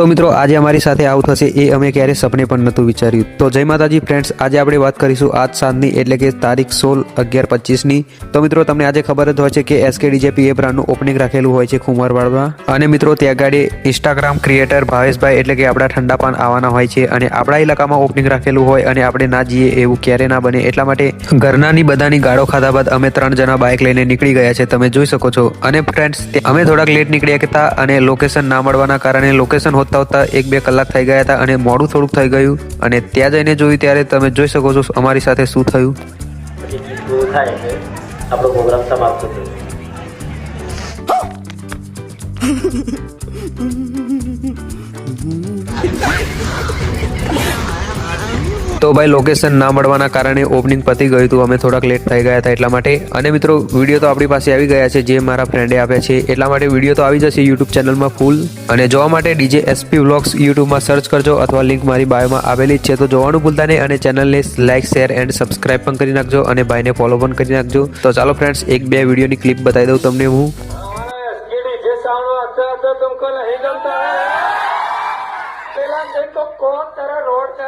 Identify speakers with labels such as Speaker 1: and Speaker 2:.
Speaker 1: તો મિત્રો આજે અમારી સાથે આવું થશે એ અમે ક્યારે સપને પણ નહોતું વિચાર્યું। તો જય માતાજી ફ્રેન્ડ્સ, આજે આપણે વાત કરીશું આજ સાંજની એટલે કે તારીખ 16/11/25ની। તો મિત્રો તમને આજે ખબર જ હોય છે કે SKDJ PA બ્રાન્ડનું ઓપનિંગ રાખેલું હોય છે કુંવરવાડમાં, અને મિત્રો ત્યાં ગાડી ઇન્સ્ટાગ્રામ ક્રિએટર ભાવેશભાઈ એટલે કે આપણા ઠંડાપાન આવવાના હોય છે, અને આપણા ઇલાકામાં ઓપનિંગ રાખેલું હોય અને આપણે ના જઈએ એવું ક્યારે ના બને, એટલા માટે ઘરનાની બધાની ગાળો ખાધા બાદ અમે 3 જણા બાઇક લઈને નીકળી ગયા છે, તમે જોઈ શકો છો। અને ફ્રેન્ડ્સ અમે થોડાક લેટ નીકળ્યા હતા અને લોકેશન ના મળવાના કારણે લોકેશન હોતા 1-2 કલાક થઈ ગયા હતા અને મોડું થોડુંક થઈ ગયું, અને ત્યાં જઈને જોયું ત્યારે તમે જોઈ શકો છો અમારી સાથે શું થયું।
Speaker 2: આપણો પ્રોગ્રામ સમાપ્ત થયો।
Speaker 1: તો ભાઈ લોકેશન ના મળવાના કારણે ઓપનિંગ પતી ગયું હતું, અમે થોડાક લેટ થઈ ગયા હતા એટલા માટે। અને મિત્રો વિડીયો તો આપણી પાસે આવી ગયા છે જે મારા ફ્રેન્ડે આપ્યા છે, એટલા માટે વિડીયો તો આવી જશે યુટ્યુબ ચેનલમાં ફૂલ, અને જોવા માટે DJ SP Vlogs યુટ્યુબમાં સર્ચ કરજો અથવા લિંક મારી બાયોમાં આવેલી જ છે, તો જોવાનું ભૂલતા નહીં, અને ચેનલને લાઇક શેર એન્ડ સબસ્ક્રાઇબ પણ કરી નાખજો અને ભાઈને ફોલો પણ કરી નાખજો। તો ચાલો ફ્રેન્ડ્સ 1-2 વિડીયોની ક્લિપ બતાવી દઉં તમને હું।
Speaker 3: तुमको नहीं जमता है, रोड